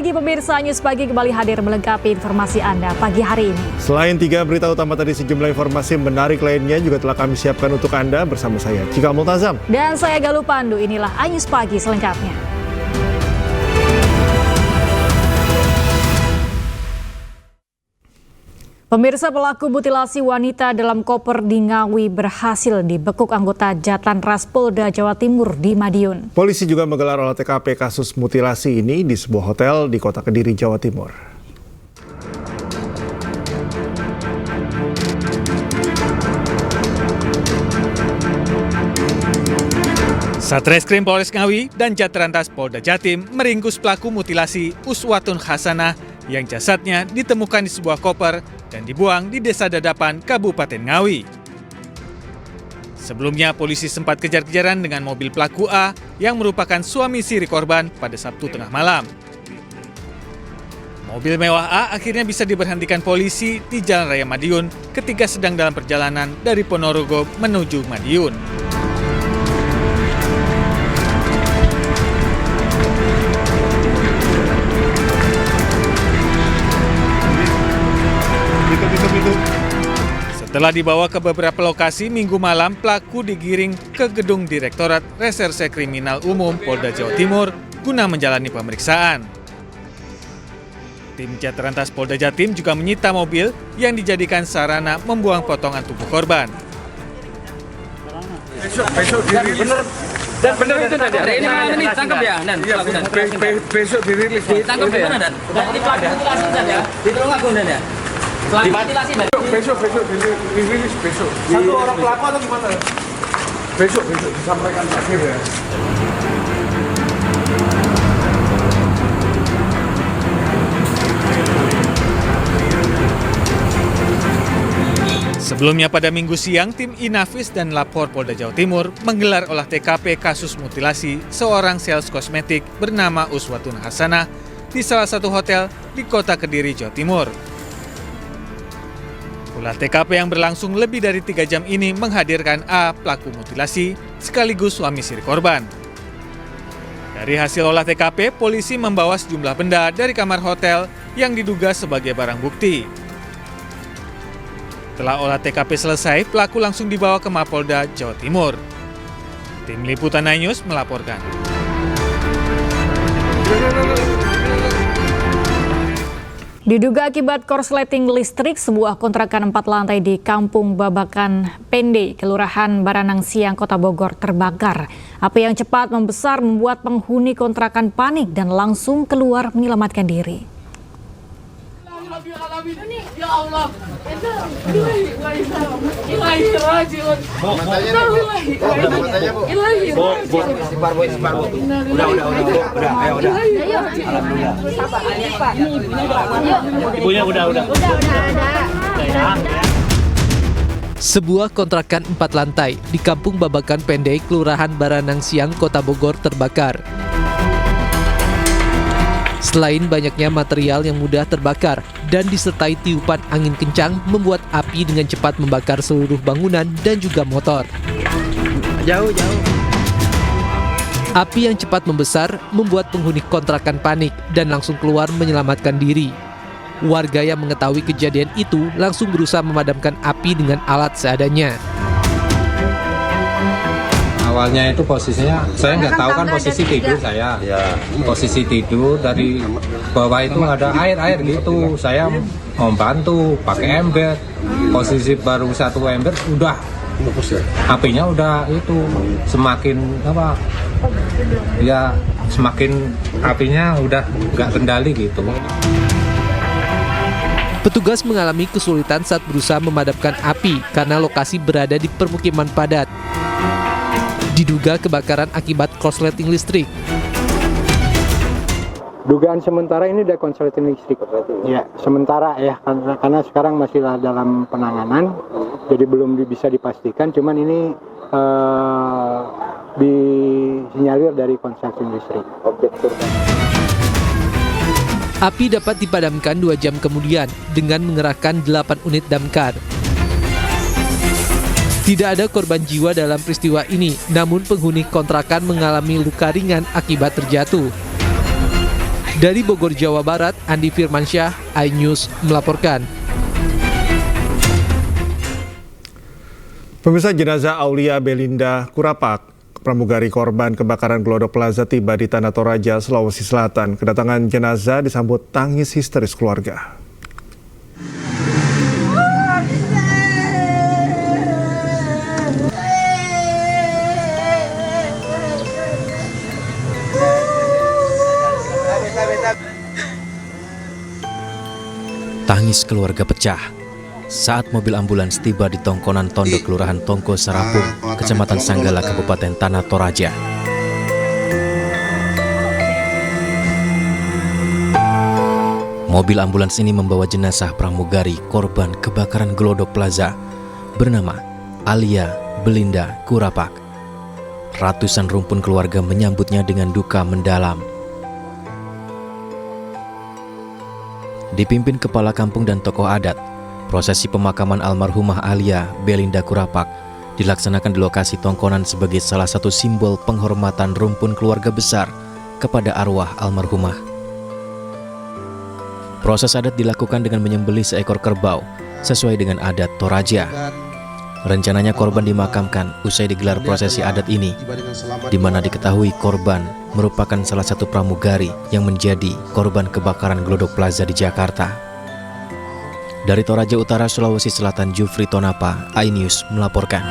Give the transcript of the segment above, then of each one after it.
pagi pemirsa, News Pagi kembali hadir melengkapi informasi Anda pagi hari ini. Selain 3 berita utama tadi, sejumlah informasi menarik lainnya juga telah kami siapkan untuk Anda bersama saya, Cika Multazam. Dan saya Galuh Pandu, inilah News Pagi selengkapnya. Pemirsa, pelaku mutilasi wanita dalam koper di Ngawi berhasil dibekuk anggota Jatlanras Polda Jawa Timur di Madiun. Polisi juga menggelar olah TKP kasus mutilasi ini di sebuah hotel di Kota Kediri, Jawa Timur. Satreskrim Polres Ngawi dan Jatlanras Polda Jatim meringkus pelaku mutilasi Uswatun Hasanah yang jasadnya ditemukan di sebuah koper dan dibuang di Desa Dadapan, Kabupaten Ngawi. Sebelumnya, polisi sempat kejar-kejaran dengan mobil pelaku A yang merupakan suami siri korban pada Sabtu tengah malam. Mobil mewah A akhirnya bisa diberhentikan polisi di Jalan Raya Madiun ketika sedang dalam perjalanan dari Ponorogo menuju Madiun. Setelah dibawa ke beberapa lokasi, Minggu malam pelaku digiring ke gedung Direktorat Reserse Kriminal Umum Polda Jawa Timur guna menjalani pemeriksaan. Tim Jatlanras Polda Jatim juga menyita mobil yang dijadikan sarana membuang potongan tubuh korban. Besok dirilis. Dan benar itu Dan. Ini malam ini tangkap ya Dan. Iya, besok dirilis. Ditangkap ya Dan. Dan ini mutilasi Dan ya. Ditolong aku Dan ya. Mutilasi Dan. Besok dirilis besok. Satu orang pelaku atau gimana? Besok disampaikan akhir ya. Sebelumnya pada Minggu siang, tim Inafis dan Lapor Polda Jawa Timur menggelar olah TKP kasus mutilasi seorang sales kosmetik bernama Uswatun Hasanah di salah satu hotel di Kota Kediri, Jawa Timur. Olah TKP yang berlangsung lebih dari 3 jam ini menghadirkan A, pelaku mutilasi, sekaligus suami siri korban. Dari hasil olah TKP, polisi membawa sejumlah benda dari kamar hotel yang diduga sebagai barang bukti. Setelah olah TKP selesai, pelaku langsung dibawa ke Mapolda Jawa Timur. Tim Liputan News melaporkan. Diduga akibat korsleting listrik, sebuah kontrakan 4 lantai di Kampung Babakan Pende, Kelurahan Baranang Siang, Kota Bogor terbakar. Api yang cepat membesar membuat penghuni kontrakan panik dan langsung keluar menyelamatkan diri. Ya Allah, Ibunya udah. Sebuah kontrakan 4 lantai di Kampung Babakan Pendek, Kelurahan Baranang Siang, Kota Bogor terbakar. Selain banyaknya material yang mudah terbakar dan disertai tiupan angin kencang, membuat api dengan cepat membakar seluruh bangunan dan juga motor. Jauh. Api yang cepat membesar membuat penghuni kontrakan panik dan langsung keluar menyelamatkan diri. Warga yang mengetahui kejadian itu langsung berusaha memadamkan api dengan alat seadanya. Awalnya itu posisinya, saya nggak tahu kan posisi tidur saya. Ya. Posisi tidur dari bawah itu ada air gitu. Saya mau bantu pakai ember. Posisi baru 1 ember udah apinya udah itu semakin semakin apinya udah nggak kendali gitu. Petugas mengalami kesulitan saat berusaha memadamkan api karena lokasi berada di permukiman padat. Diduga kebakaran akibat korsleting listrik. Dugaan sementara ini dari korsleting listrik. Ya, sementara ya, karena sekarang masih dalam penanganan, jadi belum bisa dipastikan. Cuman ini disinyalir dari korsleting listrik. Api dapat dipadamkan 2 jam kemudian dengan mengerahkan 8 unit damkar. Tidak ada korban jiwa dalam peristiwa ini, namun penghuni kontrakan mengalami luka ringan akibat terjatuh. Dari Bogor, Jawa Barat, Andi Firmansyah, iNews melaporkan. Pemirsa, jenazah Aulia Belinda Kurapak, pramugari korban kebakaran Glodok Plaza tiba di Tanah Toraja, Sulawesi Selatan. Kedatangan jenazah disambut tangis histeris keluarga. Tangis keluarga pecah saat mobil ambulans tiba di Tongkonan Tondo, Kelurahan Tongko Serapung, Kecamatan Sanggala, Kabupaten Tanah Toraja. Mobil ambulans ini membawa jenazah pramugari korban kebakaran Glodok Plaza bernama Aulia Belinda Kurapak. Ratusan rumpun keluarga menyambutnya dengan duka mendalam. Dipimpin kepala kampung dan tokoh adat, prosesi pemakaman almarhumah Aulia Belinda Kurapak dilaksanakan di lokasi Tongkonan sebagai salah satu simbol penghormatan rumpun keluarga besar kepada arwah almarhumah. Proses adat dilakukan dengan menyembelih seekor kerbau sesuai dengan adat Toraja. Rencananya korban dimakamkan usai digelar prosesi adat ini, di mana diketahui korban merupakan salah satu pramugari yang menjadi korban kebakaran Glodok Plaza di Jakarta. Dari Toraja Utara, Sulawesi Selatan, Jufri Tonapa, iNews melaporkan.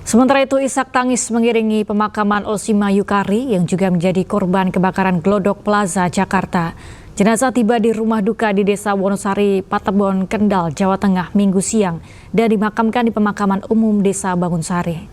Sementara itu, isak tangis mengiringi pemakaman Osima Yukari yang juga menjadi korban kebakaran Glodok Plaza, Jakarta. Jenazah tiba di rumah duka di Desa Wonosari, Patebon, Kendal, Jawa Tengah, Minggu siang dan dimakamkan di pemakaman umum Desa Bangunsari.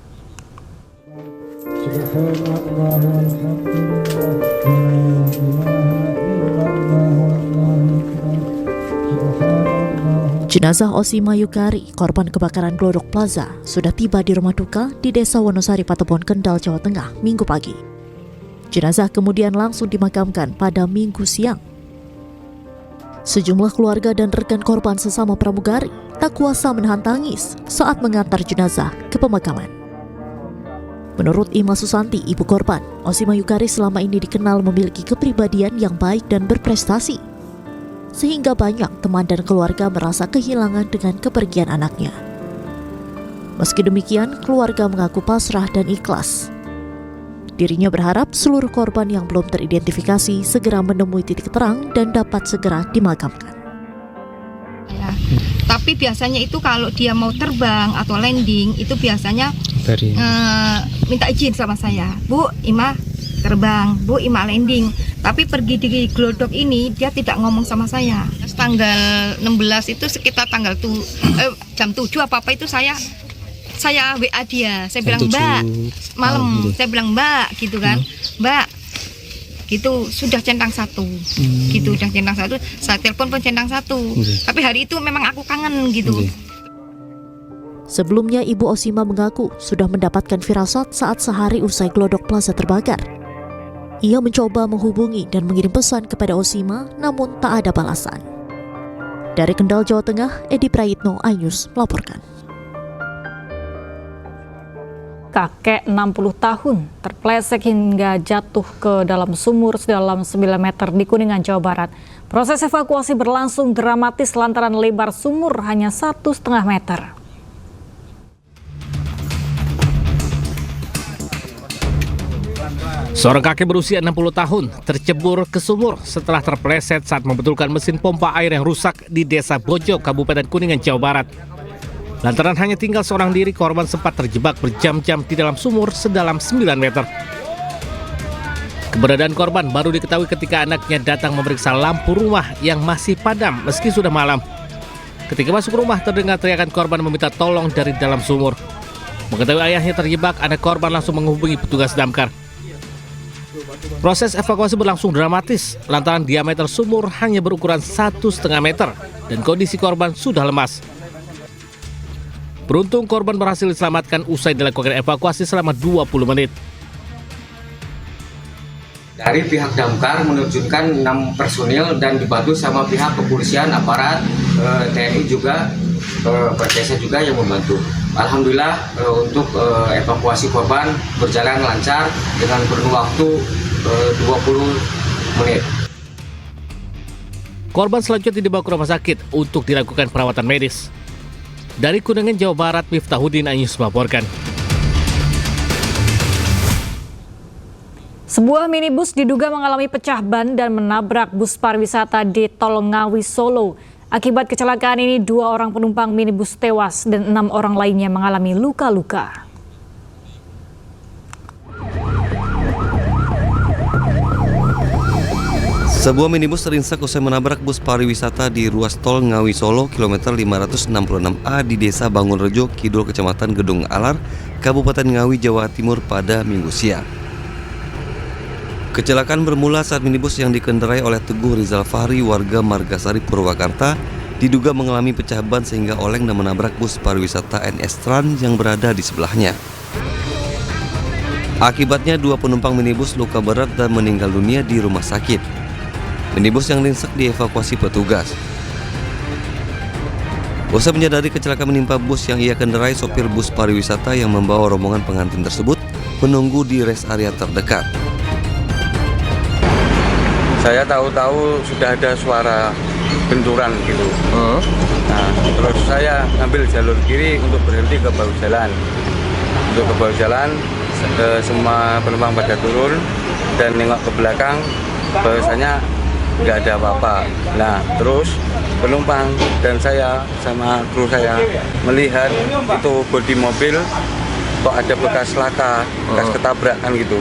Jenazah Osima Yukari, korban kebakaran Glodok Plaza, sudah tiba di rumah duka di Desa Wonosari, Patebon, Kendal, Jawa Tengah, Minggu pagi. Jenazah kemudian langsung dimakamkan pada Minggu siang. Sejumlah keluarga dan rekan korban sesama pramugari tak kuasa menahan tangis saat mengantar jenazah ke pemakaman. Menurut Ima Susanti, ibu korban, Osima Yukari selama ini dikenal memiliki kepribadian yang baik dan berprestasi, sehingga banyak teman dan keluarga merasa kehilangan dengan kepergian anaknya. Meski demikian, keluarga mengaku pasrah dan ikhlas. Dirinya berharap seluruh korban yang belum teridentifikasi segera menemui titik terang dan dapat segera dimakamkan. Ya, tapi biasanya itu kalau dia mau terbang atau landing itu biasanya minta izin sama saya, Bu, Ima terbang, Bu, Ima landing. Tapi pergi di Glodok ini dia tidak ngomong sama saya. Tanggal 16 itu sekitar tanggal jam 7 apa itu saya WA dia, saya bilang Mbak, malam, saya bilang Mbak, gitu kan, Mbak, gitu sudah centang 1, gitu udah centang 1, saya telepon pun centang 1, tapi hari itu memang aku kangen gitu. Sebelumnya Ibu Osima mengaku sudah mendapatkan firasat saat sehari usai Glodok Plaza terbakar. Ia mencoba menghubungi dan mengirim pesan kepada Osima, namun tak ada balasan. Dari Kendal, Jawa Tengah, Edi Prayitno, iNews melaporkan. Kakek 60 tahun terpleset hingga jatuh ke dalam sumur sedalam 9 meter di Kuningan, Jawa Barat. Proses evakuasi berlangsung dramatis lantaran lebar sumur hanya 1,5 meter. Seorang kakek berusia 60 tahun tercebur ke sumur setelah terpleset saat membetulkan mesin pompa air yang rusak di Desa Bojo, Kabupaten Kuningan, Jawa Barat. Lantaran hanya tinggal seorang diri, korban sempat terjebak berjam-jam di dalam sumur sedalam 9 meter. Keberadaan korban baru diketahui ketika anaknya datang memeriksa lampu rumah yang masih padam meski sudah malam. Ketika masuk rumah terdengar teriakan korban meminta tolong dari dalam sumur. Mengetahui ayahnya terjebak, anak korban langsung menghubungi petugas damkar. Proses evakuasi berlangsung dramatis lantaran diameter sumur hanya berukuran 1,5 meter dan kondisi korban sudah lemas. Beruntung korban berhasil diselamatkan usai dilakukan evakuasi selama 20 menit. Dari pihak damkar menerjunkan 6 personil dan dibantu sama pihak kepolisian, aparat, TNI juga, desa juga yang membantu. Alhamdulillah untuk evakuasi korban berjalan lancar dengan kurun waktu 20 menit. Korban selanjutnya dibawa ke rumah sakit untuk dilakukan perawatan medis. Dari Kuningan, Jawa Barat, Miftahudin Anyus melaporkan. Sebuah minibus diduga mengalami pecah ban dan menabrak bus pariwisata di Tol Ngawi, Solo. Akibat kecelakaan ini, 2 orang penumpang minibus tewas dan 6 orang lainnya mengalami luka-luka. Sebuah minibus ringsek usai menabrak bus pariwisata di ruas tol Ngawi Solo kilometer 566A di Desa Bangunrejo, Kidul, Kecamatan Gedung Alar, Kabupaten Ngawi, Jawa Timur pada Minggu siang. Kecelakaan bermula saat minibus yang dikendarai oleh Teguh Rizal Fahri, warga Margasari, Purwakarta, diduga mengalami pecah ban sehingga oleng dan menabrak bus pariwisata NS Trans yang berada di sebelahnya. Akibatnya 2 penumpang minibus luka berat dan meninggal dunia di rumah sakit. Minibus yang ringsek dievakuasi petugas. Usai menyadari kecelakaan menimpa bus yang ia kendarai, sopir bus pariwisata yang membawa rombongan pengantin tersebut menunggu di rest area terdekat. Saya tahu-tahu sudah ada suara benturan gitu. Nah, terus saya ngambil jalur kiri untuk berhenti ke bahu jalan. Untuk ke bahu jalan, semua penumpang pada turun dan nengok ke belakang, bahwasanya nggak ada apa-apa. Nah, terus penumpang dan saya sama kru saya melihat itu bodi mobil kok ada bekas laka, bekas ketabrakan gitu.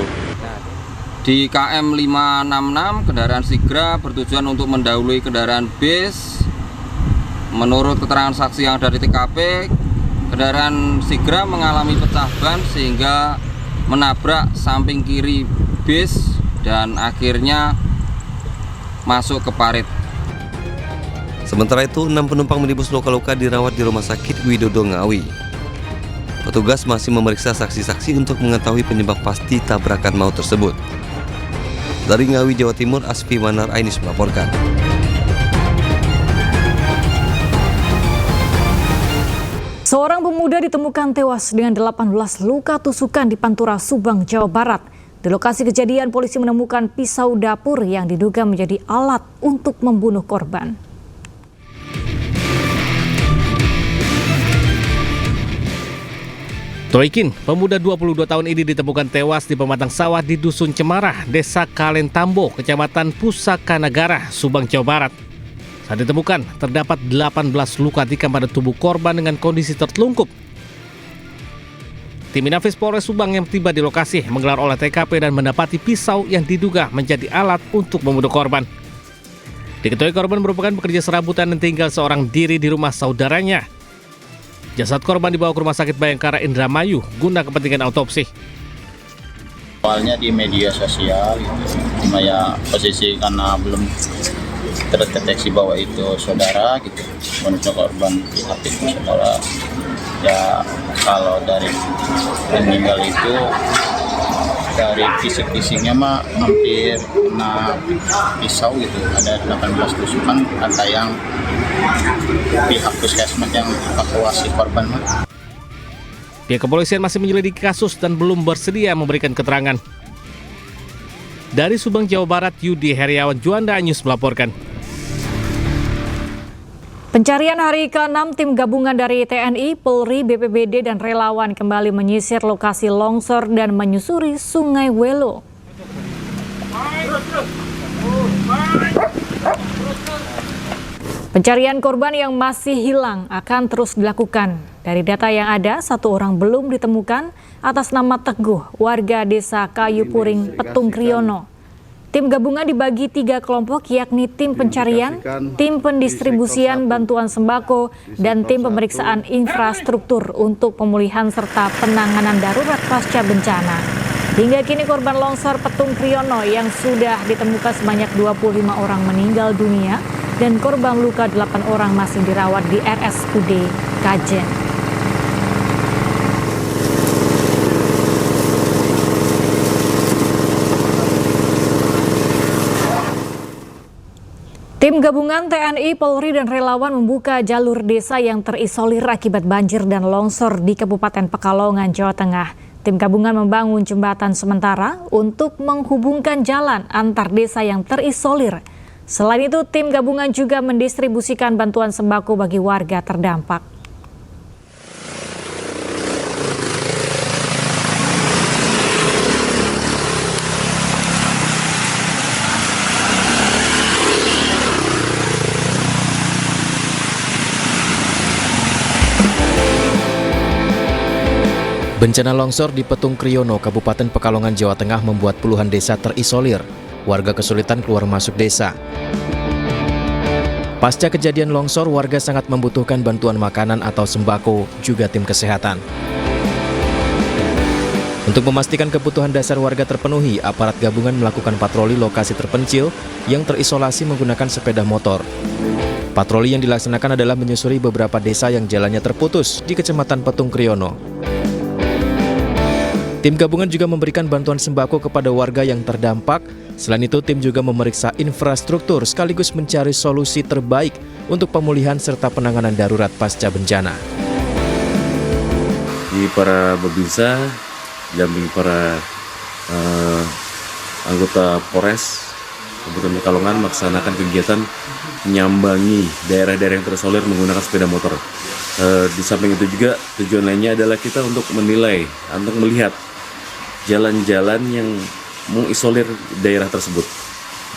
Di KM 566 kendaraan Sigra bertujuan untuk mendahului kendaraan bis. Menurut keterangan saksi yang ada di TKP, kendaraan Sigra mengalami pecah ban sehingga menabrak samping kiri bis dan akhirnya masuk ke parit. Sementara itu, 6 penumpang minibus luka-luka dirawat di Rumah Sakit Widodo Ngawi. Petugas masih memeriksa saksi-saksi untuk mengetahui penyebab pasti tabrakan maut tersebut. Dari Ngawi, Jawa Timur, Asfi Manar Ainis melaporkan. Seorang pemuda ditemukan tewas dengan 18 luka tusukan di Pantura, Subang, Jawa Barat. Di lokasi kejadian, polisi menemukan pisau dapur yang diduga menjadi alat untuk membunuh korban. Toikin, pemuda 22 tahun ini ditemukan tewas di pematang sawah di Dusun Cemarah, Desa Kalentambo, Kecamatan Pusaka Negara, Subang, Jawa Barat. Saat ditemukan, terdapat 18 luka tikam pada tubuh korban dengan kondisi tertelungkup. Tim Inafis Polres Subang yang tiba di lokasi menggelar olah TKP dan mendapati pisau yang diduga menjadi alat untuk membunuh korban. Diketahui korban merupakan pekerja serabutan dan tinggal seorang diri di rumah saudaranya. Jasad korban dibawa ke Rumah Sakit Bayangkara Indramayu guna kepentingan autopsi. Awalnya di media sosial, cuma ya posisi karena belum terdeteksi bahwa itu saudara gitu, menurut korban pihak itu saudara. Ya kalau dari meninggal itu dari fisik-fisiknya mah hampir kena pisau gitu, ada 18 tusukan, ada yang pihak puskesmas yang evakuasi korban mah. Pihak kepolisian masih menyelidiki kasus dan belum bersedia memberikan keterangan. Dari Subang, Jawa Barat, Yudi Heriawan Juanda Anyus melaporkan. Pencarian hari ke-6 tim gabungan dari TNI, Polri, BPBD, dan relawan kembali menyisir lokasi longsor dan menyusuri Sungai Welo. Pencarian korban yang masih hilang akan terus dilakukan. Dari data yang ada, 1 orang belum ditemukan atas nama Teguh, warga Desa Kayu Puring, Petung Kriono. Tim gabungan dibagi 3 kelompok, yakni tim pencarian, tim pendistribusian bantuan sembako, dan tim pemeriksaan infrastruktur untuk pemulihan serta penanganan darurat pasca bencana. Hingga kini korban longsor Petung Kriono yang sudah ditemukan sebanyak 25 orang meninggal dunia dan korban luka 8 orang masih dirawat di RSUD Kajen. Tim gabungan TNI, Polri, dan relawan membuka jalur desa yang terisolir akibat banjir dan longsor di Kabupaten Pekalongan, Jawa Tengah. Tim gabungan membangun jembatan sementara untuk menghubungkan jalan antar desa yang terisolir. Selain itu, tim gabungan juga mendistribusikan bantuan sembako bagi warga terdampak. Bencana longsor di Petung Kriyono, Kabupaten Pekalongan, Jawa Tengah membuat puluhan desa terisolir. Warga kesulitan keluar masuk desa. Pasca kejadian longsor, warga sangat membutuhkan bantuan makanan atau sembako, juga tim kesehatan. Untuk memastikan kebutuhan dasar warga terpenuhi, aparat gabungan melakukan patroli lokasi terpencil yang terisolasi menggunakan sepeda motor. Patroli yang dilaksanakan adalah menyusuri beberapa desa yang jalannya terputus di Kecamatan Petung Kriyono. Tim gabungan juga memberikan bantuan sembako kepada warga yang terdampak. Selain itu, tim juga memeriksa infrastruktur sekaligus mencari solusi terbaik untuk pemulihan serta penanganan darurat pasca bencana. Di para babinsa, damping para anggota Polres Kabupaten Pekalongan melaksanakan kegiatan menyambangi daerah-daerah yang terisolir menggunakan sepeda motor. Di samping itu juga tujuan lainnya adalah kita untuk menilai, untuk melihat jalan-jalan yang mengisolir daerah tersebut,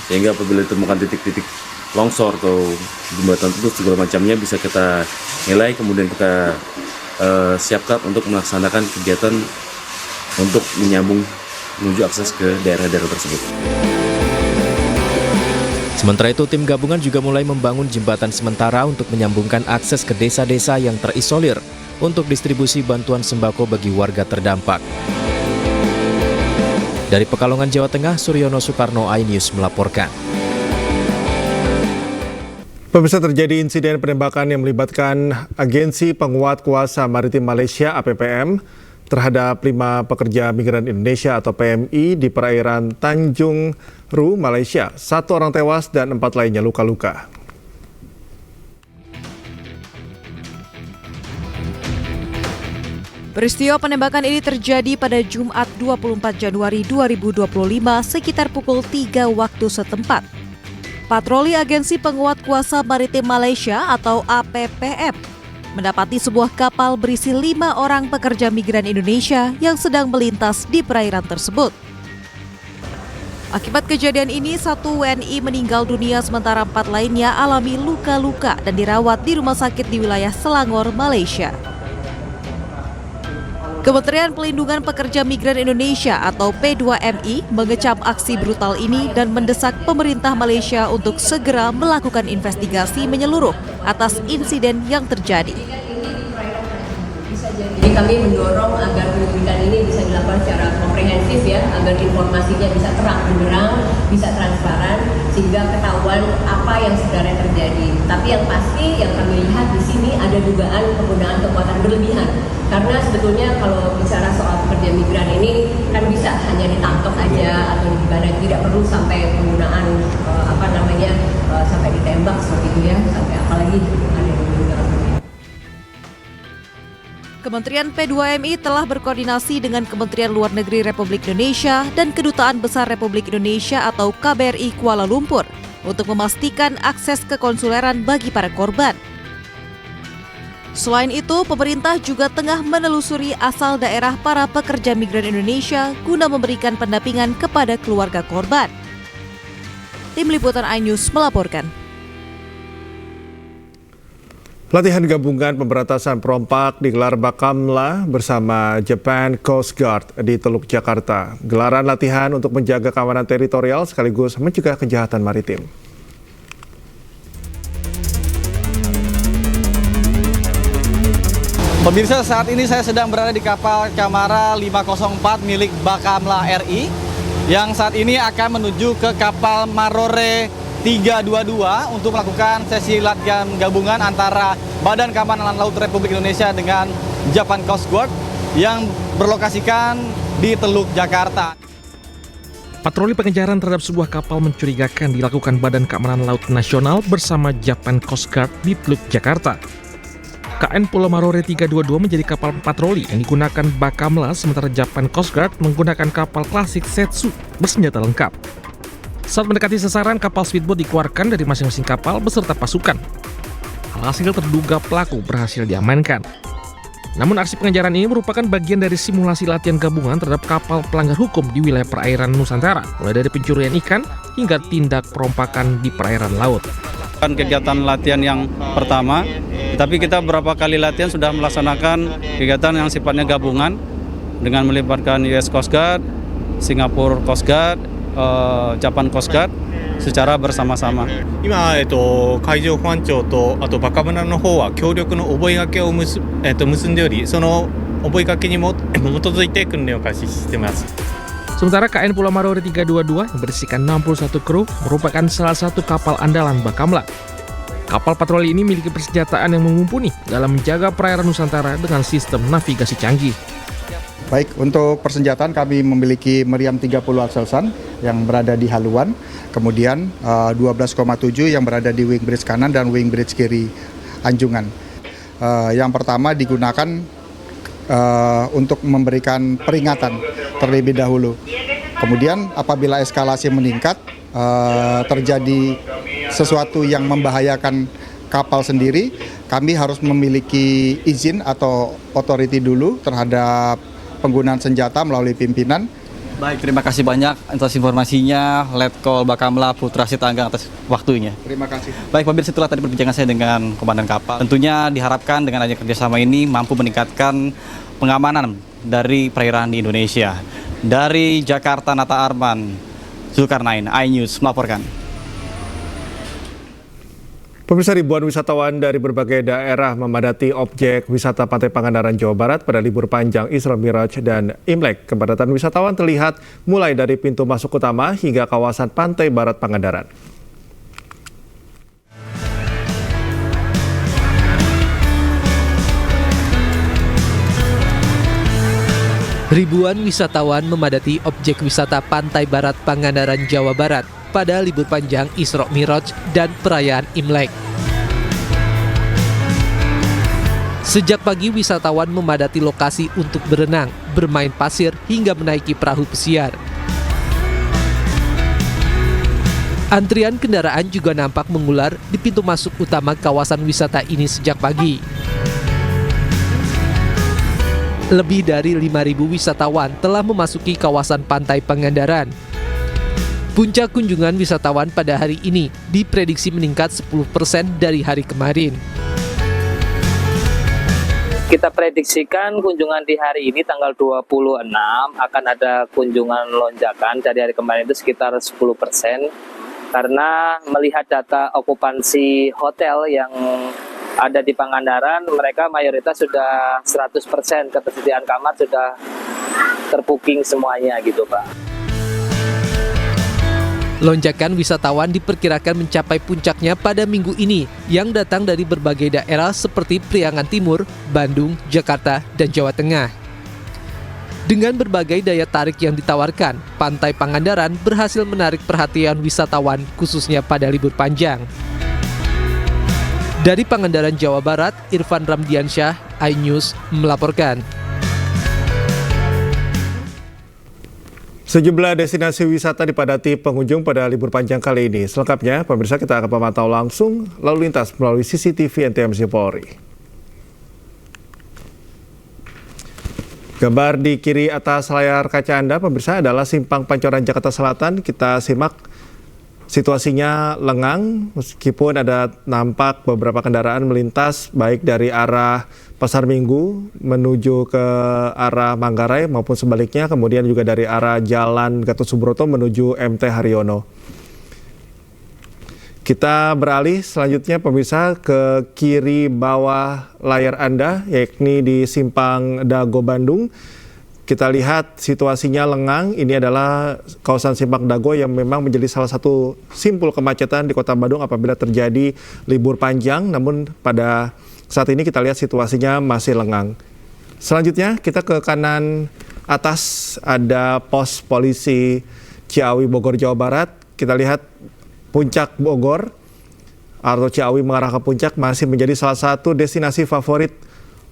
sehingga apabila ditemukan titik-titik longsor atau jembatan putus segala macamnya bisa kita nilai, kemudian kita siapkan untuk melaksanakan kegiatan untuk menyambung menuju akses ke daerah-daerah tersebut. Sementara itu, tim gabungan juga mulai membangun jembatan sementara untuk menyambungkan akses ke desa-desa yang terisolir untuk distribusi bantuan sembako bagi warga terdampak. Dari Pekalongan, Jawa Tengah, Suryono Soekarno, iNews melaporkan. Pemirsa, terjadi insiden penembakan yang melibatkan Agensi Penguat Kuasa Maritim Malaysia (APPM) terhadap 5 pekerja migran Indonesia atau PMI di perairan Tanjung Ru, Malaysia. 1 orang tewas dan 4 lainnya luka-luka. Peristiwa penembakan ini terjadi pada Jumat 24 Januari 2025 sekitar pukul 3 waktu setempat. Patroli Agensi Penguat Kuasa Maritim Malaysia atau APPM mendapati sebuah kapal berisi 5 orang pekerja migran Indonesia yang sedang melintas di perairan tersebut. Akibat kejadian ini, 1 WNI meninggal dunia sementara 4 lainnya alami luka-luka dan dirawat di rumah sakit di wilayah Selangor, Malaysia. Kementerian Pelindungan Pekerja Migran Indonesia atau P2MI mengecam aksi brutal ini dan mendesak pemerintah Malaysia untuk segera melakukan investigasi menyeluruh atas insiden yang terjadi. Jadi kami mendorong agar penyelidikan ini bisa dilakukan secara komprehensif ya, agar informasinya bisa terang benderang, bisa transparan, sehingga ketahuan apa yang sebenarnya terjadi. Tapi yang pasti yang kami lihat di sini ada dugaan penggunaan kekuatan berlebihan. Karena sebetulnya kalau bicara soal pekerja migran ini kan bisa hanya ditangkap aja atau gimana, tidak perlu sampai penggunaan sampai ditembak seperti itu ya, sampai apalagi ada yang meninggal. Kementerian P2MI telah berkoordinasi dengan Kementerian Luar Negeri Republik Indonesia dan Kedutaan Besar Republik Indonesia atau KBRI Kuala Lumpur untuk memastikan akses kekonsuleran bagi para korban. Selain itu, pemerintah juga tengah menelusuri asal daerah para pekerja migran Indonesia guna memberikan pendampingan kepada keluarga korban. Tim Liputan iNews melaporkan. Latihan gabungan pemberantasan perompak digelar Bakamla bersama Japan Coast Guard di Teluk Jakarta. Gelaran latihan untuk menjaga keamanan teritorial sekaligus mencegah kejahatan maritim. Pemirsa, saat ini saya sedang berada di kapal Camara 504 milik Bakamla RI yang saat ini akan menuju ke kapal Marore 322 untuk melakukan sesi latihan gabungan antara Badan Keamanan Laut Republik Indonesia dengan Japan Coast Guard yang berlokasikan di Teluk Jakarta. Patroli pengejaran terhadap sebuah kapal mencurigakan dilakukan Badan Keamanan Laut Nasional bersama Japan Coast Guard di Teluk Jakarta. KN Pulau Marore 322 menjadi kapal patroli yang digunakan Bakamla, sementara Japan Coast Guard menggunakan kapal klasik Setsu bersenjata lengkap. Saat mendekati sasaran, kapal speedboat dikeluarkan dari masing-masing kapal beserta pasukan. Alhasil terduga pelaku berhasil diamankan. Namun aksi pengejaran ini merupakan bagian dari simulasi latihan gabungan terhadap kapal pelanggar hukum di wilayah perairan Nusantara, mulai dari pencurian ikan hingga tindak perompakan di perairan laut. Kegiatan latihan yang pertama, tapi kita beberapa kali latihan sudah melaksanakan kegiatan yang sifatnya gabungan dengan melibatkan US Coast Guard, Singapore Coast Guard, Japan Coast Guard secara bersama-sama. 今、海上保安庁とあとバカ村の方は協力の覚書を結んでおり、その覚書にも基づいて訓練を開始しています。 Sementara KN Pulau Marore 322 yang berisikan 61 kru merupakan salah satu kapal andalan Bakamla. Kapal patroli ini memiliki persenjataan yang mumpuni dalam menjaga perairan Nusantara dengan sistem navigasi canggih. Baik, untuk persenjataan kami memiliki meriam 30 Aselsan yang berada di haluan, kemudian 12,7 yang berada di wing bridge kanan dan wing bridge kiri anjungan. Yang pertama digunakan untuk memberikan peringatan terlebih dahulu. Kemudian apabila eskalasi meningkat, terjadi sesuatu yang membahayakan kapal sendiri, kami harus memiliki izin atau authority dulu terhadap penggunaan senjata melalui pimpinan. Baik, terima kasih banyak atas informasinya, Letkol Bakamla Putra Sitanggang atas waktunya. Terima kasih. Baik, pemirsa, itulah tadi perbincangan saya dengan Komandan Kapal. Tentunya diharapkan dengan adanya kerjasama ini mampu meningkatkan pengamanan dari perairan di Indonesia. Dari Jakarta, Nata Arman, Zulkarnain, iNews melaporkan. Pemirsa, ribuan wisatawan dari berbagai daerah memadati objek wisata Pantai Pangandaran, Jawa Barat pada libur panjang Isra Miraj dan Imlek. Kepadatan wisatawan terlihat mulai dari pintu masuk utama hingga kawasan Pantai Barat Pangandaran. Ribuan wisatawan memadati objek wisata Pantai Barat Pangandaran, Jawa Barat pada libur panjang Isra Miraj dan perayaan Imlek. Sejak pagi, wisatawan memadati lokasi untuk berenang, bermain pasir, hingga menaiki perahu pesiar. Antrian kendaraan juga nampak mengular di pintu masuk utama kawasan wisata ini sejak pagi. Lebih dari 5.000 wisatawan telah memasuki kawasan Pantai Pangandaran. Puncak kunjungan wisatawan pada hari ini diprediksi meningkat 10% dari hari kemarin. Kita prediksikan kunjungan di hari ini tanggal 26 akan ada kunjungan lonjakan dari hari kemarin itu sekitar 10%. Karena melihat data okupansi hotel yang ada di Pangandaran, mereka mayoritas sudah 100%, ketersediaan kamar sudah terbooking semuanya gitu, Pak. Lonjakan wisatawan diperkirakan mencapai puncaknya pada minggu ini yang datang dari berbagai daerah seperti Priangan Timur, Bandung, Jakarta, dan Jawa Tengah. Dengan berbagai daya tarik yang ditawarkan, Pantai Pangandaran berhasil menarik perhatian wisatawan khususnya pada libur panjang. Dari Pangandaran, Jawa Barat, Irfan Ramdiansyah, iNews melaporkan. Sejumlah destinasi wisata dipadati pengunjung pada libur panjang kali ini. Selengkapnya, pemirsa, kita akan memantau langsung lalu lintas melalui CCTV NTMC Polri. Gambar di kiri atas layar kaca Anda, pemirsa, adalah Simpang Pancoran, Jakarta Selatan. Kita simak situasinya lengang, meskipun ada nampak beberapa kendaraan melintas baik dari arah Pasar Minggu menuju ke arah Manggarai maupun sebaliknya, kemudian juga dari arah Jalan Gatot Subroto menuju MT Haryono. Kita beralih selanjutnya, pemirsa, ke kiri bawah layar Anda, yakni di Simpang Dago, Bandung. Kita lihat situasinya lengang. Ini adalah kawasan Simpang Dago yang memang menjadi salah satu simpul kemacetan di Kota Bandung apabila terjadi libur panjang. Namun pada saat ini kita lihat situasinya masih lengang. Selanjutnya kita ke kanan atas, ada pos polisi Ciawi, Bogor, Jawa Barat. Kita lihat puncak Bogor atau Ciawi mengarah ke puncak masih menjadi salah satu destinasi favorit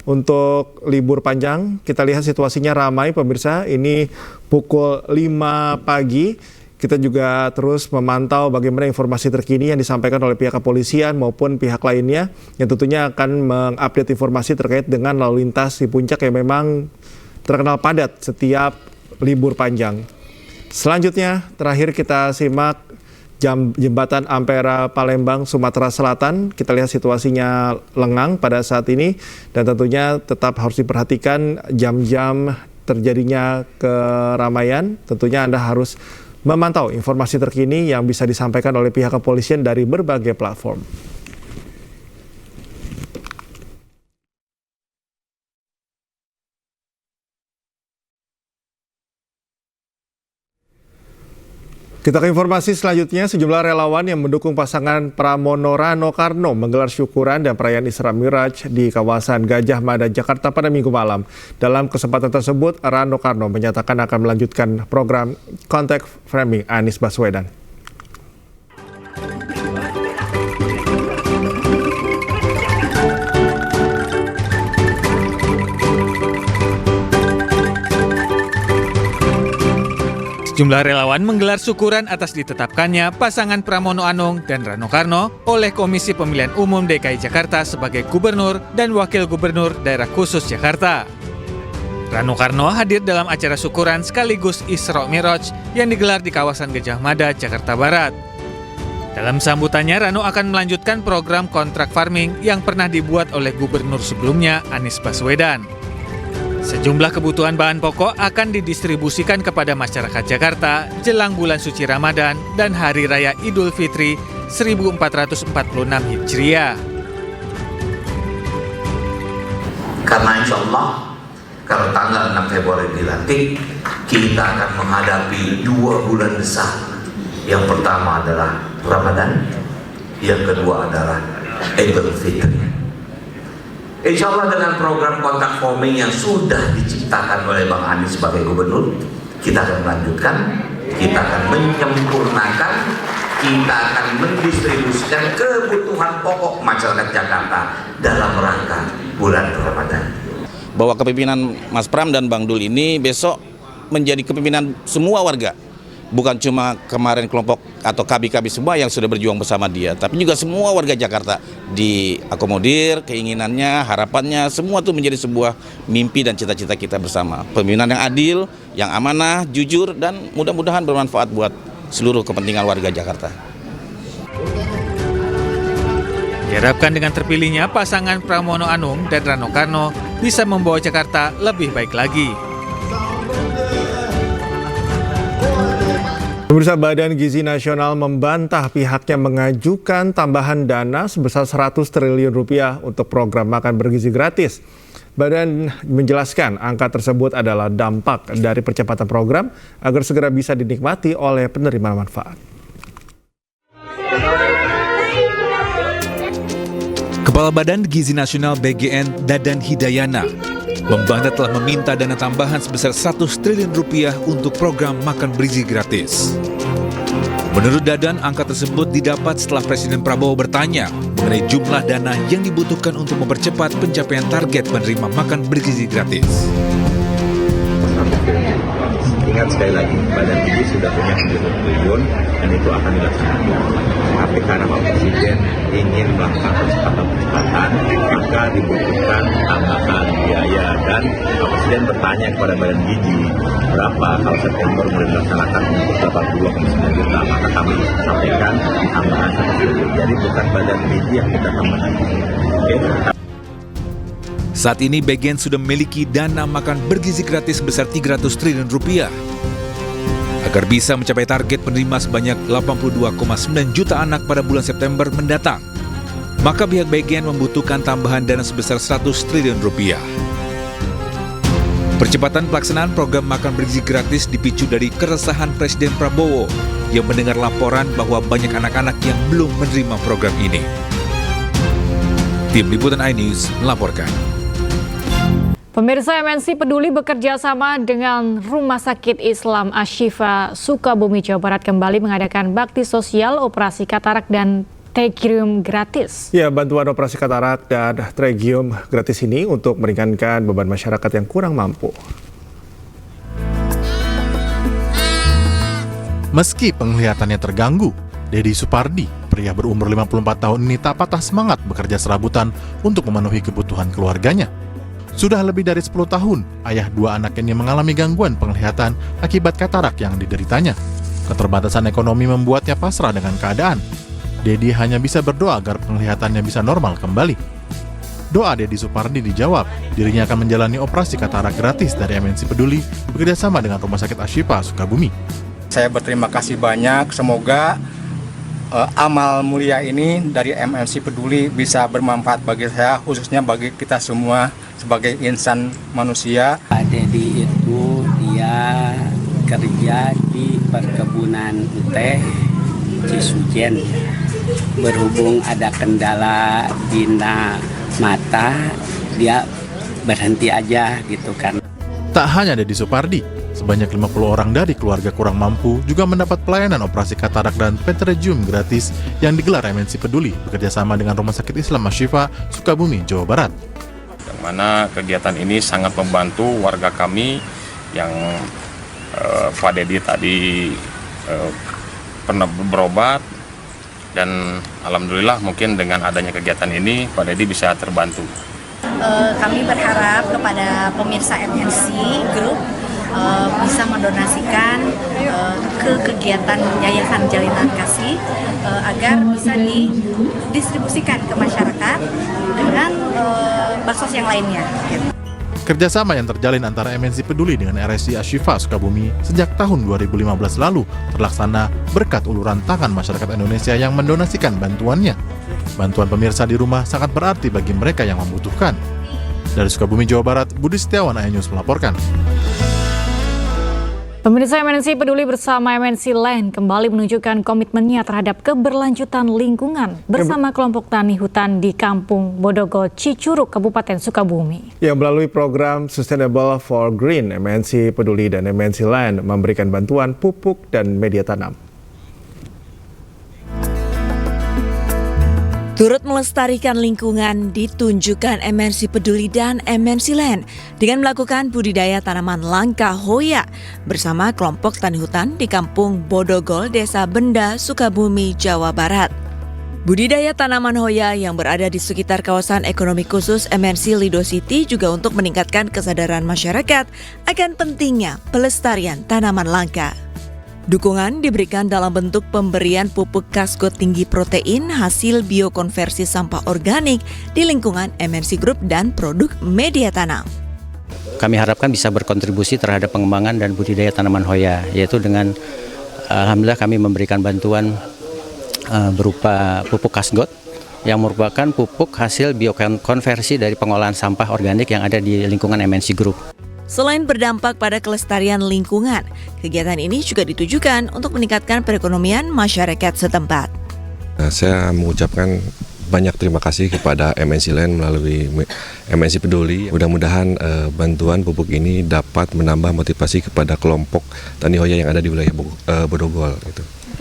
untuk libur panjang. Kita lihat situasinya ramai pemirsa, ini pukul 5 pagi. Kita juga terus memantau bagaimana informasi terkini yang disampaikan oleh pihak kepolisian maupun pihak lainnya yang tentunya akan mengupdate informasi terkait dengan lalu lintas di puncak yang memang terkenal padat setiap libur panjang. Selanjutnya, terakhir kita simak jembatan Ampera Palembang, Sumatera Selatan. Kita lihat situasinya lengang pada saat ini dan tentunya tetap harus diperhatikan jam-jam terjadinya keramaian. Tentunya Anda harus memantau informasi terkini yang bisa disampaikan oleh pihak kepolisian dari berbagai platform. Kita ke informasi selanjutnya, sejumlah relawan yang mendukung pasangan Pramono Rano Karno menggelar syukuran dan perayaan Isra Miraj di kawasan Gajah Mada, Jakarta pada Minggu malam. Dalam kesempatan tersebut, Rano Karno menyatakan akan melanjutkan program Contact Framing Anies Baswedan. Sejumlah relawan menggelar syukuran atas ditetapkannya pasangan Pramono Anung dan Rano Karno oleh Komisi Pemilihan Umum DKI Jakarta sebagai Gubernur dan Wakil Gubernur Daerah Khusus Jakarta. Rano Karno hadir dalam acara syukuran sekaligus Isra Miraj yang digelar di kawasan Gajah Mada, Jakarta Barat. Dalam sambutannya, Rano akan melanjutkan program kontrak farming yang pernah dibuat oleh Gubernur sebelumnya, Anies Baswedan. Sejumlah kebutuhan bahan pokok akan didistribusikan kepada masyarakat Jakarta jelang bulan suci Ramadan dan Hari Raya Idul Fitri 1446 Hijriah. Karena insya Allah, kalau tanggal 6 Februari dilantik, kita akan menghadapi 2 bulan besar. Yang pertama adalah Ramadan, yang kedua adalah Idul Fitri. Insya Allah dengan program kontak farming yang sudah diciptakan oleh Bang Anies sebagai gubernur, kita akan melanjutkan, kita akan menyempurnakan, kita akan mendistribusikan kebutuhan pokok masyarakat Jakarta dalam rangka bulan Ramadan. Bahwa kepemimpinan Mas Pram dan Bang Dul ini besok menjadi kepemimpinan semua warga. Bukan cuma kemarin kelompok atau kabi-kabi semua yang sudah berjuang bersama dia, tapi juga semua warga Jakarta diakomodir, keinginannya, harapannya, semua itu menjadi sebuah mimpi dan cita-cita kita bersama. Pemimpinan yang adil, yang amanah, jujur, dan mudah-mudahan bermanfaat buat seluruh kepentingan warga Jakarta. Diharapkan dengan terpilihnya pasangan Pramono Anung dan Rano Karno bisa membawa Jakarta lebih baik lagi. Pemirsa, Badan Gizi Nasional membantah pihaknya mengajukan tambahan dana sebesar 100 triliun rupiah untuk program makan bergizi gratis. Badan menjelaskan angka tersebut adalah dampak dari percepatan program agar segera bisa dinikmati oleh penerima manfaat. Kepala Badan Gizi Nasional BGN Dadan Hidayana membantah telah meminta dana tambahan sebesar 100 triliun rupiah untuk program makan bergizi gratis. Menurut Dadan, angka tersebut didapat setelah Presiden Prabowo bertanya mengenai jumlah dana yang dibutuhkan untuk mempercepat pencapaian target penerima makan bergizi gratis. Ingat sekali lagi, Badan Gizi sudah punya 90 triliun dan itu akan dilaksanakan. Tapi karena Pak Presiden ingin melakukan percepatan, maka dibutuhkan tambahan biaya. Dan Pak Presiden bertanya kepada Badan Gizi, berapa kalau September mulai dilaksanakan untuk 82,9 juta, maka kami sampaikan tambahan 1 triliun. Jadi bukan Badan Gizi yang kita tambahkan. Saat ini BGN sudah memiliki dana makan bergizi gratis sebesar 300 triliun rupiah. Agar bisa mencapai target penerima sebanyak 82,9 juta anak pada bulan September mendatang, maka pihak BGN membutuhkan tambahan dana sebesar 100 triliun rupiah. Percepatan pelaksanaan program makan bergizi gratis dipicu dari keresahan Presiden Prabowo yang mendengar laporan bahwa banyak anak-anak yang belum menerima program ini. Tim Liputan iNews melaporkan. Pemirsa, MNC Peduli bekerja sama dengan Rumah Sakit Islam Ashifa Sukabumi, Jawa Barat kembali mengadakan bakti sosial operasi katarak dan pterygium gratis. Ya, bantuan operasi katarak dan pterygium gratis ini untuk meringankan beban masyarakat yang kurang mampu. Meski penglihatannya terganggu, Dedi Supardi, pria berumur 54 tahun ini tak patah semangat bekerja serabutan untuk memenuhi kebutuhan keluarganya. Sudah lebih dari 10 tahun, ayah dua anak ini mengalami gangguan penglihatan akibat katarak yang dideritanya. Keterbatasan ekonomi membuatnya pasrah dengan keadaan. Dedi hanya bisa berdoa agar penglihatannya bisa normal kembali. Doa Dedi Supardi dijawab, dirinya akan menjalani operasi katarak gratis dari MNC Peduli bekerjasama dengan Rumah Sakit Ashifa Sukabumi. Saya berterima kasih banyak, semoga amal mulia ini dari MNC Peduli bisa bermanfaat bagi saya, khususnya bagi kita semua sebagai insan manusia. Pak Dedi itu dia kerja di perkebunan teh Cisujen. Berhubung ada kendala dina mata, dia berhenti aja gitu kan. Tak hanya Dedi Supardi, sebanyak 50 orang dari keluarga kurang mampu juga mendapat pelayanan operasi katarak dan pterygium gratis yang digelar MNC Peduli bekerjasama dengan Rumah Sakit Islam Ashifa Sukabumi, Jawa Barat. Yang mana kegiatan ini sangat membantu warga kami yang Pak Dedi tadi pernah berobat, dan alhamdulillah mungkin dengan adanya kegiatan ini Pak Dedi bisa terbantu. Kami berharap kepada pemirsa MNC Group bisa mendonasikan ke kegiatan Yayasan Jalinan Kasih agar bisa didistribusikan ke masyarakat dengan baksos yang lainnya. Kerjasama yang terjalin antara MNC Peduli dengan RSI Ashifa Sukabumi sejak tahun 2015 lalu terlaksana berkat uluran tangan masyarakat Indonesia yang mendonasikan bantuannya. Bantuan pemirsa di rumah sangat berarti bagi mereka yang membutuhkan. Dari Sukabumi, Jawa Barat, Budi Setiawan, iNews melaporkan. Pemirsa, MNC Peduli bersama MNC Land kembali menunjukkan komitmennya terhadap keberlanjutan lingkungan bersama kelompok tani hutan di Kampung Bodogol, Cicurug, Kabupaten Sukabumi. Yang melalui program Sustainable for Green, MNC Peduli dan MNC Land memberikan bantuan pupuk dan media tanam. Turut melestarikan lingkungan ditunjukkan MNC Peduli dan MNC Land dengan melakukan budidaya tanaman langka Hoya bersama kelompok tani hutan di Kampung Bodogol, Desa Benda, Sukabumi, Jawa Barat. Budidaya tanaman Hoya yang berada di sekitar kawasan ekonomi khusus MNC Lido City juga untuk meningkatkan kesadaran masyarakat akan pentingnya pelestarian tanaman langka. Dukungan diberikan dalam bentuk pemberian pupuk kasgot tinggi protein hasil biokonversi sampah organik di lingkungan MNC Group dan produk media tanam. Kami harapkan bisa berkontribusi terhadap pengembangan dan budidaya tanaman Hoya, yaitu dengan alhamdulillah kami memberikan bantuan berupa pupuk kasgot yang merupakan pupuk hasil biokonversi dari pengolahan sampah organik yang ada di lingkungan MNC Group. Selain berdampak pada kelestarian lingkungan, kegiatan ini juga ditujukan untuk meningkatkan perekonomian masyarakat setempat. Saya mengucapkan banyak terima kasih kepada MNC Land melalui MNC Peduli. Mudah-mudahan bantuan pupuk ini dapat menambah motivasi kepada kelompok tani Hoya yang ada di wilayah Bodogol.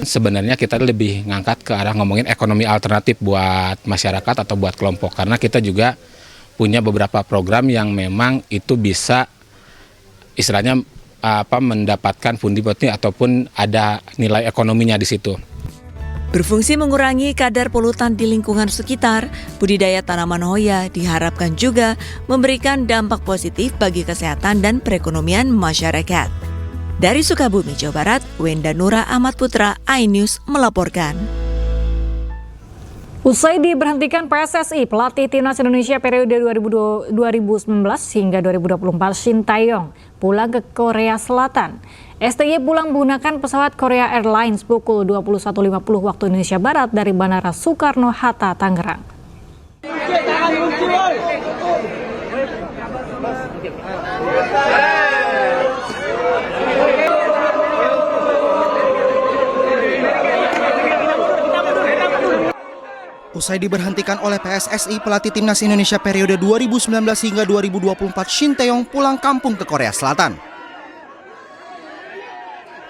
Sebenarnya kita lebih ngangkat ke arah ngomongin ekonomi alternatif buat masyarakat atau buat kelompok, karena kita juga punya beberapa program yang memang itu bisa istilahnya mendapatkan pundi-pundi ataupun ada nilai ekonominya di situ. Berfungsi mengurangi kadar polutan di lingkungan sekitar, budidaya tanaman Hoya diharapkan juga memberikan dampak positif bagi kesehatan dan perekonomian masyarakat. Dari Sukabumi, Jawa Barat, Wenda Nura Ahmad Putra, iNews melaporkan. Usai diberhentikan PSSI, pelatih Timnas Indonesia periode 2019 hingga 2024 Shin Tae-yong pulang ke Korea Selatan. STY pulang menggunakan pesawat Korea Airlines pukul 21.50 waktu Indonesia Barat dari Bandara Soekarno-Hatta, Tangerang. Usai diberhentikan oleh PSSI, pelatih Timnas Indonesia periode 2019 hingga 2024 Shin Tae-yong pulang kampung ke Korea Selatan.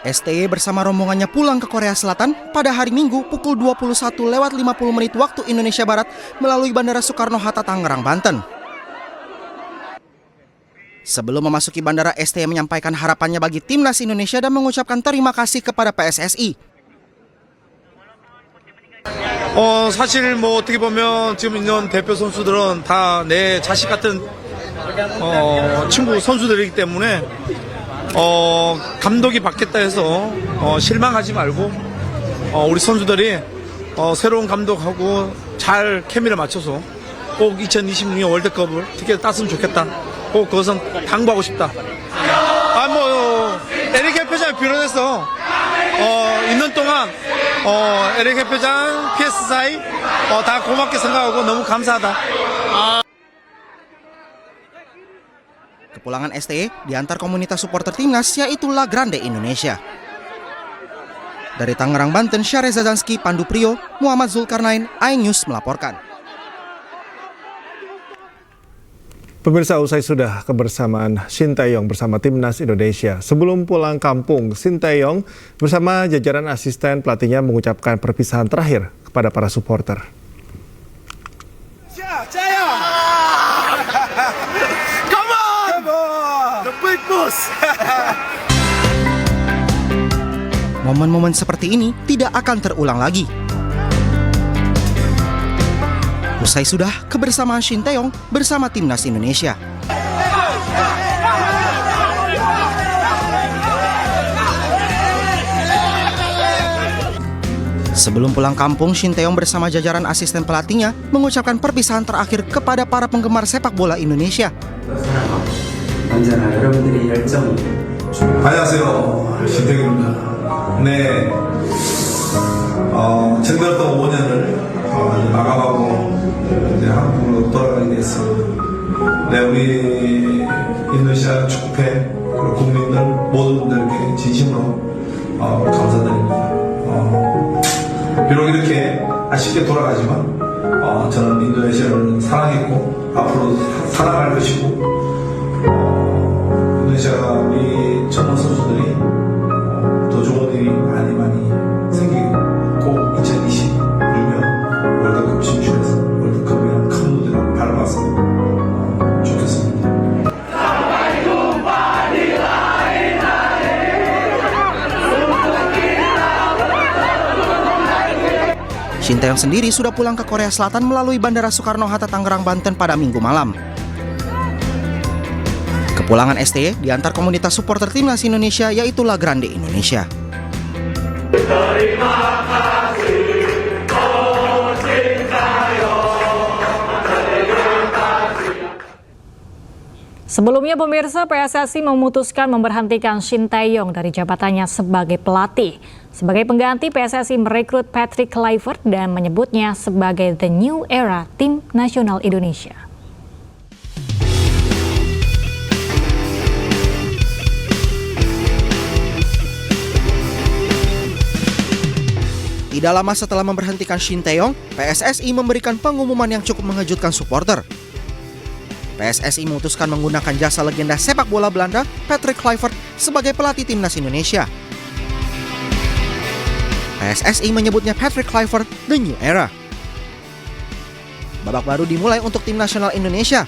STY bersama rombongannya pulang ke Korea Selatan pada hari Minggu pukul 21:50 waktu Indonesia Barat melalui Bandara Soekarno-Hatta, Tangerang, Banten. Sebelum memasuki bandara, STY menyampaikan harapannya bagi timnas Indonesia dan mengucapkan terima kasih kepada PSSI. 사실 뭐 어떻게 보면 지금 있는 대표 선수들은 다 내 자식 같은 친구 선수들이기 때문에 감독이 바뀌었다 해서 실망하지 말고 우리 선수들이 새로운 감독하고 잘 케미를 맞춰서 꼭 2026년 월드컵을 티켓 땄으면 좋겠다. 꼭 그것은 당부하고 싶다. 에릭 협회장을 비롯해서 있는 동안 에릭 협회장, PS사이 다 고맙게 생각하고 너무 감사하다. Kepulangan STY diantar komunitas supporter timnas yaitu La Grande Indonesia. Dari Tangerang, Banten, Syareza Zanski, Pandu Priyo, Muhammad Zulkarnain, iNews melaporkan. Pemirsa, usai sudah kebersamaan Shin Tae-yong bersama timnas Indonesia. Sebelum pulang kampung, Shin Tae-yong bersama jajaran asisten pelatihnya mengucapkan perpisahan terakhir kepada para supporter. Momen-momen seperti ini tidak akan terulang lagi. Usai sudah kebersamaan Shin Tae-yong bersama timnas Indonesia. Sebelum pulang kampung, Shin Tae-yong bersama jajaran asisten pelatihnya mengucapkan perpisahan terakhir kepada para penggemar sepak bola Indonesia. 안녕하세요, 신태규입니다. 네, 쟁달했던 5년을 마감하고 이제 한국으로 돌아가게 됐습니다. 네, 우리 인도네시아 축구팬 그리고 국민들 모든 분들께 진심으로 감사드립니다. 비록 이렇게 아쉽게 돌아가지만 저는 인도네시아를 사랑했고 앞으로 사랑할 것이고 인도네시아가 우리 젊은 선수들이 더 좋은 일이 많이 생기고 꼭 2026년 월드컵 진출해서 월드컵이라는 큰 무대를 밟았으면 좋겠습니다. Shin Tae-yong sendiri sudah pulang ke Korea Selatan melalui Bandara Soekarno-Hatta, Tangerang, Banten pada Minggu malam. Kepulangan STY diantar komunitas supporter timnas Indonesia yaitu La Grande Indonesia. Sebelumnya pemirsa, PSSI memutuskan memberhentikan Shin Tae-yong dari jabatannya sebagai pelatih. Sebagai pengganti, PSSI merekrut Patrick Kluivert dan menyebutnya sebagai the new era tim nasional Indonesia. Tidak lama setelah memberhentikan Shin Tae-yong, PSSI memberikan pengumuman yang cukup mengejutkan supporter. PSSI memutuskan menggunakan jasa legenda sepak bola Belanda, Patrick Kluivert, sebagai pelatih timnas Indonesia. PSSI menyebutnya Patrick Kluivert the new era. Babak baru dimulai untuk tim nasional Indonesia.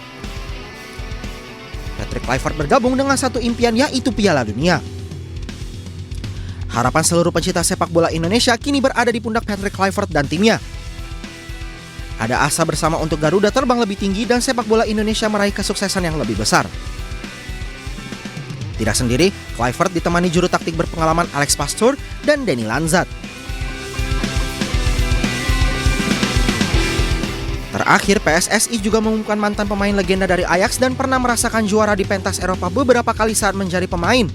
Patrick Kluivert bergabung dengan satu impian, yaitu Piala Dunia. Harapan seluruh pencinta sepak bola Indonesia kini berada di pundak Patrick Kluivert dan timnya. Ada asa bersama untuk Garuda terbang lebih tinggi dan sepak bola Indonesia meraih kesuksesan yang lebih besar. Tidak sendiri, Kluivert ditemani juru taktik berpengalaman Alex Pastoor dan Danny Lanzat. Terakhir, PSSI juga mengumumkan mantan pemain legenda dari Ajax dan pernah merasakan juara di pentas Eropa beberapa kali saat menjadi pemain.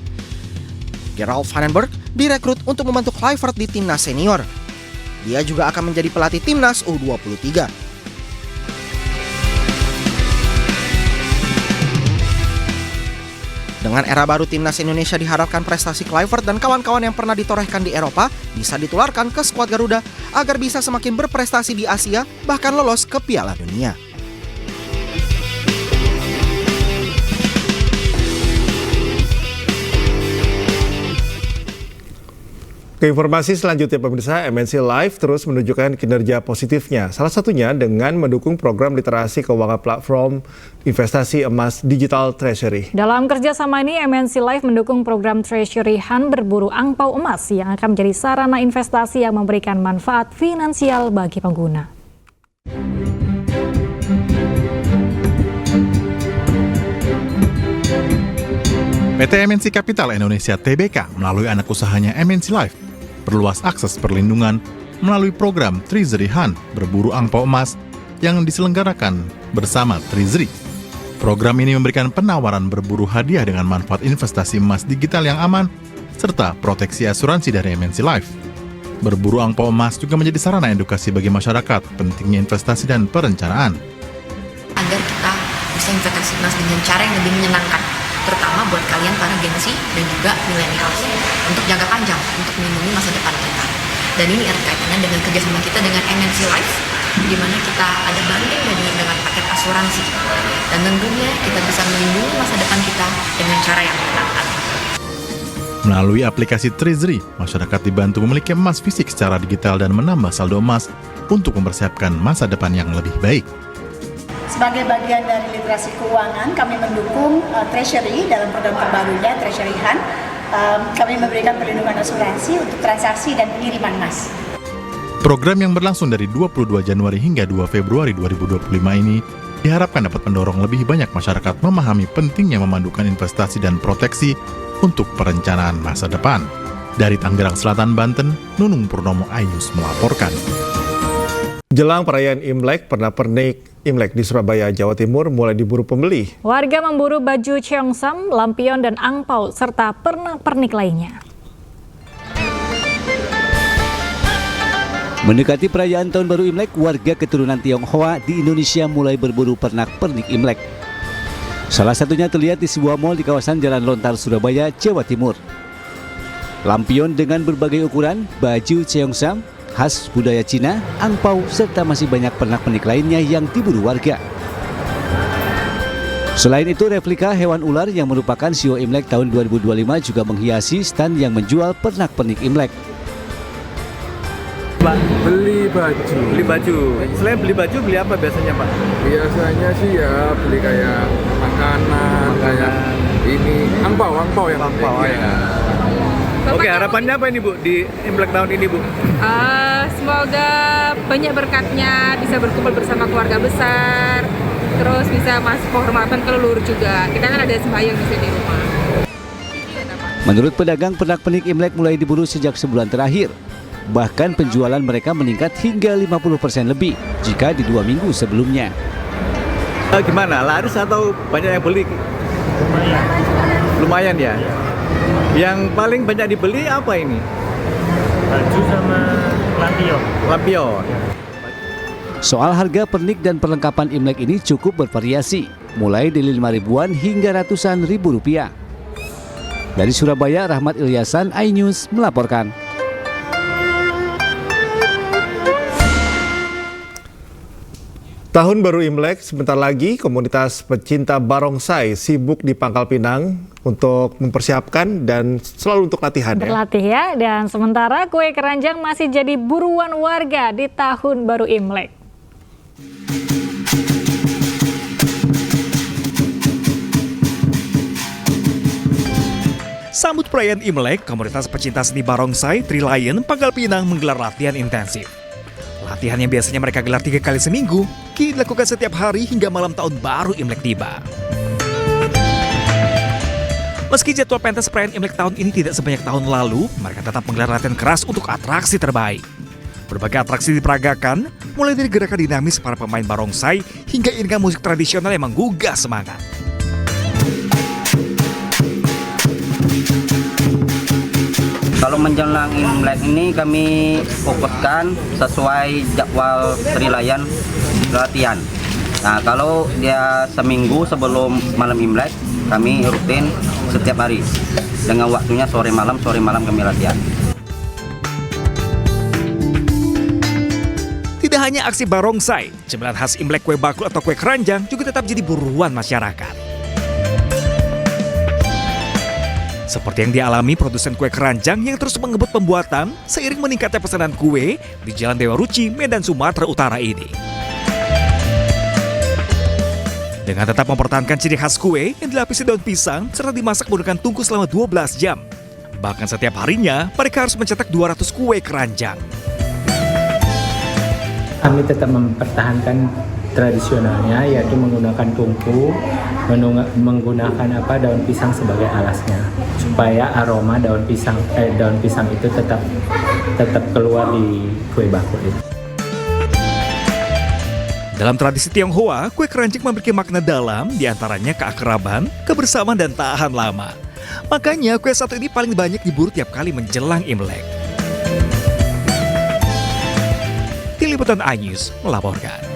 Gerald Vandenberg direkrut untuk membantu Kluivert di timnas senior. Dia juga akan menjadi pelatih timnas U23. Dengan era baru timnas Indonesia, diharapkan prestasi Kluivert dan kawan-kawan yang pernah ditorehkan di Eropa bisa ditularkan ke skuad Garuda agar bisa semakin berprestasi di Asia, bahkan lolos ke Piala Dunia. Ke informasi selanjutnya pemirsa, MNC Life terus menunjukkan kinerja positifnya. Salah satunya dengan mendukung program literasi keuangan platform investasi emas Digital Treasury. Dalam kerjasama ini, MNC Life mendukung program Treasury Hunt berburu angpau emas yang akan menjadi sarana investasi yang memberikan manfaat finansial bagi pengguna. PT MNC Capital Indonesia Tbk melalui anak usahanya MNC Life perluas akses perlindungan melalui program Treasury Hunt berburu angpau emas yang diselenggarakan bersama Treasury. Program ini memberikan penawaran berburu hadiah dengan manfaat investasi emas digital yang aman serta proteksi asuransi dari MNC Life. Berburu angpau emas juga menjadi sarana edukasi bagi masyarakat pentingnya investasi dan perencanaan. Agar kita bisa investasi emas dengan cara yang lebih menyenangkan, terutama buat kalian para Gen Z dan juga millennials, untuk jangka panjang, untuk melindungi masa depan kita. Dan ini erat kaitannya dengan kerjasama kita dengan MNC Life, di mana kita ada banding dengan paket asuransi. Dan tentunya kita bisa melindungi masa depan kita dengan cara yang menyenangkan. Melalui aplikasi Treasury, masyarakat dibantu memiliki emas fisik secara digital dan menambah saldo emas untuk mempersiapkan masa depan yang lebih baik. Sebagai bagian dari literasi keuangan, kami mendukung Treasury dalam program terbarunya Treasury Hunt. Kami memberikan perlindungan asuransi untuk transaksi dan pengiriman emas. Program yang berlangsung dari 22 Januari hingga 2 Februari 2025 ini diharapkan dapat mendorong lebih banyak masyarakat memahami pentingnya memandukan investasi dan proteksi untuk perencanaan masa depan. Dari Tangerang Selatan, Banten, Nunung Purnomo Ainus melaporkan. Jelang perayaan Imlek, pernak-pernik Imlek di Surabaya, Jawa Timur mulai diburu pembeli. Warga memburu baju cheongsam, lampion, dan angpau, serta pernak-pernik lainnya. Mendekati perayaan Tahun Baru Imlek, warga keturunan Tionghoa di Indonesia mulai berburu pernak-pernik Imlek. Salah satunya terlihat di sebuah mal di kawasan Jalan Lontar, Surabaya, Jawa Timur. Lampion dengan berbagai ukuran, baju cheongsam, khas budaya Cina, angpau, serta masih banyak pernak-pernik lainnya yang diburu warga. Selain itu, replika hewan ular yang merupakan sio Imlek tahun 2025 juga menghiasi stand yang menjual pernak-pernik Imlek. Pak, beli baju. Selain beli baju, beli apa biasanya, Pak? Biasanya sih ya beli kayak makanan, kayak ini angpau ya. Angpau ya. Oke, harapannya apa ini, Bu, di Imlek tahun ini, Bu? Semoga banyak berkatnya, bisa berkumpul bersama keluarga besar, terus bisa masuk penghormatan ke leluhur juga. Kita kan ada sembahyang di sini di rumah. Menurut pedagang, pernak-pernik Imlek mulai diburu sejak sebulan terakhir. Bahkan penjualan mereka meningkat hingga 50% lebih jika di 2 minggu sebelumnya. Gimana, laris atau banyak yang beli? Lumayan ya? Yang paling banyak dibeli apa ini? Baju sama lampion. Soal harga pernik dan perlengkapan Imlek ini cukup bervariasi, mulai dari 5 ribuan hingga ratusan ribu rupiah. Dari Surabaya, Rahmat Ilyasan, iNews melaporkan. Tahun Baru Imlek sebentar lagi, komunitas pecinta barongsai sibuk di Pangkal Pinang untuk mempersiapkan dan selalu untuk latihan. Berlatih ya, dan sementara kue keranjang masih jadi buruan warga di Tahun Baru Imlek. Sambut perayaan Imlek, komunitas pecinta seni barongsai Trilion Pangkal Pinang menggelar latihan intensif. Latihan yang biasanya mereka gelar 3 kali seminggu, kini dilakukan setiap hari hingga malam Tahun Baru Imlek tiba. Meski jadwal pentas perayaan Imlek tahun ini tidak sebanyak tahun lalu, mereka tetap menggelar latihan keras untuk atraksi terbaik. Berbagai atraksi diperagakan, mulai dari gerakan dinamis para pemain barongsai hingga iringan musik tradisional yang menggugah semangat. Kalau menjelang Imlek ini kami fokuskan sesuai jadwal Trilion latihan. Nah, kalau dia seminggu sebelum malam Imlek, kami rutin setiap hari. Dengan waktunya sore malam kami latihan. Tidak hanya aksi barongsai, cemilan khas Imlek kue bakul atau kue keranjang juga tetap jadi buruan masyarakat. Seperti yang dialami produsen kue keranjang yang terus mengebut pembuatan seiring meningkatnya pesanan kue di Jalan Dewa Ruci, Medan, Sumatera Utara ini. Dengan tetap mempertahankan ciri khas kue yang dilapisi daun pisang serta dimasak menggunakan tungku selama 12 jam. Bahkan setiap harinya, mereka harus mencetak 200 kue keranjang. Kami tetap mempertahankan tradisionalnya, yaitu menggunakan tungku, menggunakan daun pisang sebagai alasnya, supaya aroma daun pisang itu tetap keluar di kue bakul itu. Dalam tradisi Tionghoa, kue keranjang memiliki makna dalam, diantaranya keakraban, kebersamaan, dan tahan lama. Makanya kue satu ini paling banyak diburu tiap kali menjelang Imlek. Tim Liputan iNews melaporkan.